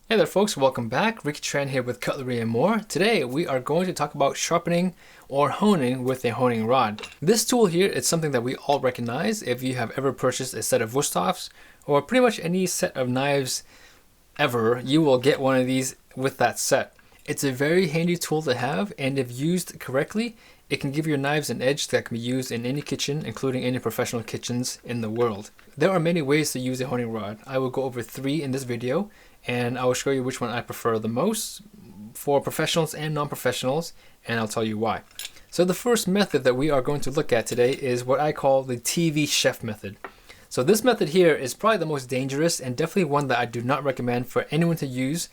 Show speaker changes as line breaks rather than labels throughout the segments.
Hey there folks, welcome back. Ricky Tran here with Cutlery and More. Today we are going to talk about sharpening or honing with a honing rod. This tool here is something that we all recognize if you have ever purchased a set of Wusthofs or pretty much any set of knives ever, you will get one of these with that set. It's a very handy tool to have, and if used correctly, it can give your knives an edge that can be used in any kitchen, including any professional kitchens in the world. There are many ways to use a honing rod. I will go over 3 in this video, and I will show you which one I prefer the most for professionals and non-professionals, and I'll tell you why. So the first method that we are going to look at today is what I call the TV chef method. So this method here is probably the most dangerous and definitely one that I do not recommend for anyone to use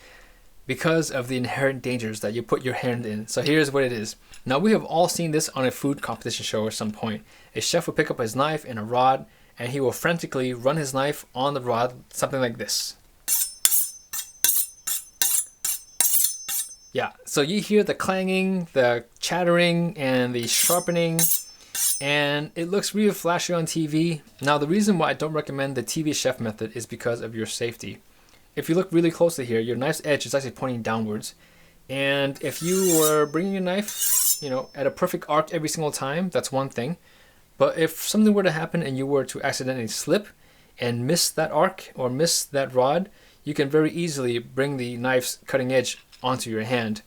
because of the inherent dangers that you put your hand in. So here's what it is. Now we have all seen this on a food competition show at some point. A chef will pick up his knife and a rod, and he will frantically run his knife on the rod, something like this. Yeah, so you hear the clanging, the chattering, and the sharpening, and it looks really flashy on TV. Now the reason why I don't recommend the TV chef method is because of your safety. If you look really closely here, your knife's edge is actually pointing downwards. And if you were bringing your knife, at a perfect arc every single time, that's one thing. But if something were to happen and you were to accidentally slip and miss that arc or miss that rod, you can very easily bring the knife's cutting edge onto your hand.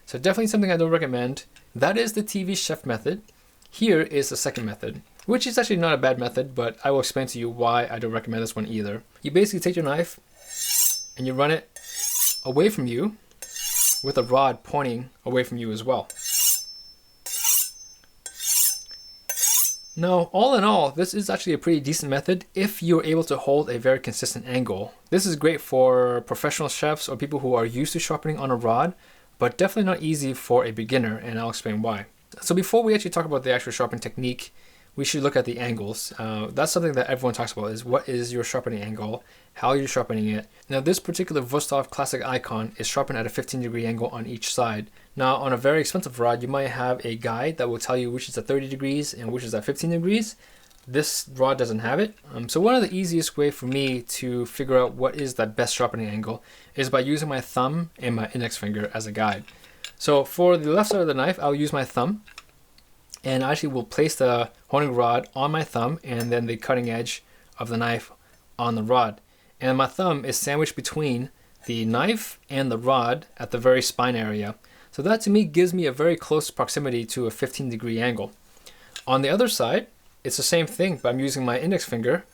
So definitely something I don't recommend. That is the TV chef method. Here is the second method, which is actually not a bad method, but I will explain to you why I don't recommend this one either. You basically take your knife and you run it away from you with a rod pointing away from you as well. Now, all in all, this is actually a pretty decent method if you're able to hold a very consistent angle. This is great for professional chefs or people who are used to sharpening on a rod, but definitely not easy for a beginner, and I'll explain why. So before we actually talk about the actual sharpening technique, we should look at the angles. That's something that everyone talks about, is what is your sharpening angle, how you're sharpening it. Now this particular Wusthof Classic Icon is sharpened at a 15-degree angle on each side. Now on a very expensive rod, you might have a guide that will tell you which is at 30 degrees and which is at 15 degrees. This rod doesn't have it. So one of the easiest way for me to figure out what is the best sharpening angle is by using my thumb and my index finger as a guide. So for the left side of the knife, I'll use my thumb, and I actually will place the honing rod on my thumb and then the cutting edge of the knife on the rod. And my thumb is sandwiched between the knife and the rod at the very spine area. So that to me gives me a very close proximity to a 15-degree angle. On the other side, it's the same thing, but I'm using my index finger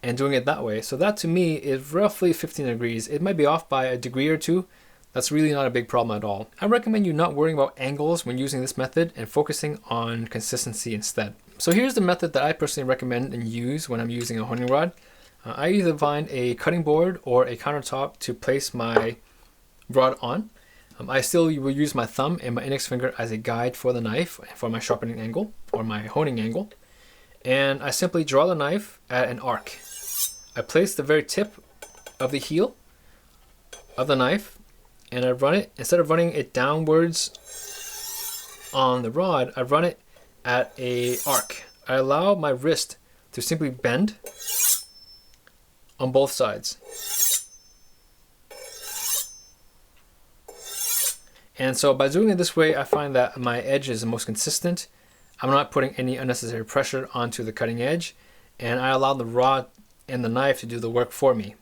and doing it that way. So that to me is roughly 15 degrees. It might be off by a degree or two. That's really not a big problem at all. I recommend you not worrying about angles when using this method and focusing on consistency instead. So here's the method that I personally recommend and use when I'm using a honing rod. I either find a cutting board or a countertop to place my rod on. I still will use my thumb and my index finger as a guide for the knife for my sharpening angle or my honing angle. And I simply draw the knife at an arc. I place the very tip of the heel of the knife and I run it, instead of running it downwards on the rod, I run it at a arc. I allow my wrist to simply bend on both sides. And so by doing it this way, I find that my edge is the most consistent. I'm not putting any unnecessary pressure onto the cutting edge, and I allow the rod and the knife to do the work for me.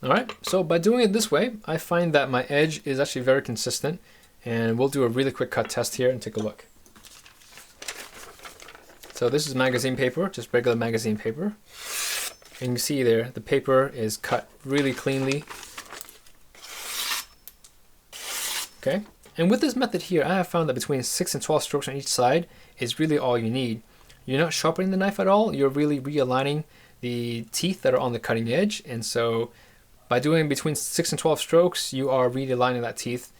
Alright, so by doing it this way, I find that my edge is actually very consistent, and we'll do a really quick cut test here and take a look. So this is magazine paper, just regular magazine paper. And you can see there, the paper is cut really cleanly. Okay, and with this method here, I have found that between 6 and 12 strokes on each side is really all you need. You're not sharpening the knife at all, you're really realigning the teeth that are on the cutting edge, and so by doing between 6 and 12 strokes, you are realigning that teeth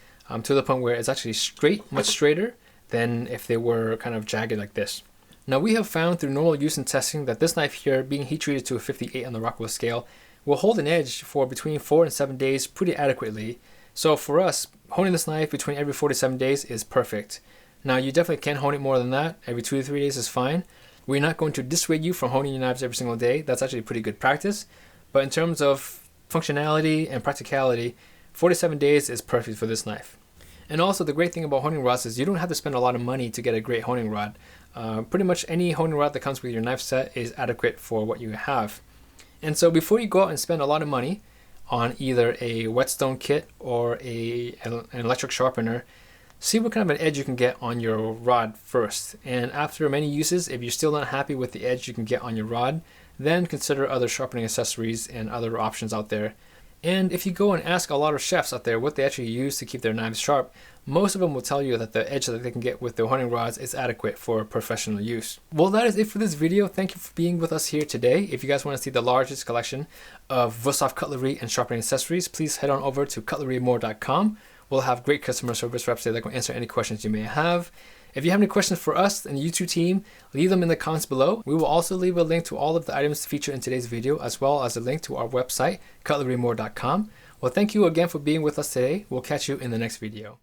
to the point where it's actually straight, much straighter than if they were kind of jagged like this. Now we have found through normal use and testing that this knife here, being heat treated to a 58 on the Rockwell scale, will hold an edge for between 4 and 7 days pretty adequately. So for us, honing this knife between every 4 to 7 days is perfect. Now you definitely can hone it more than that. Every 2 to 3 days is fine. We're not going to dissuade you from honing your knives every single day. That's actually pretty good practice. But in terms of functionality and practicality, 4 to 7 days is perfect for this knife. And also the great thing about honing rods is you don't have to spend a lot of money to get a great honing rod. Pretty much any honing rod that comes with your knife set is adequate for what you have. And so before you go out and spend a lot of money on either a whetstone kit or an electric sharpener, see what kind of an edge you can get on your rod first. And after many uses, if you're still not happy with the edge you can get on your rod, then consider other sharpening accessories and other options out there. And if you go and ask a lot of chefs out there what they actually use to keep their knives sharp, most of them will tell you that the edge that they can get with their honing rods is adequate for professional use. Well, that is it for this video. Thank you for being with us here today. If you guys want to see the largest collection of Wusthof cutlery and sharpening accessories, please head on over to cutleryandmore.com. We'll have great customer service reps there that can answer any questions you may have. If you have any questions for us and the YouTube team, leave them in the comments below. We will also leave a link to all of the items featured in today's video, as well as a link to our website, cutleryandmore.com. Well, thank you again for being with us today. We'll catch you in the next video.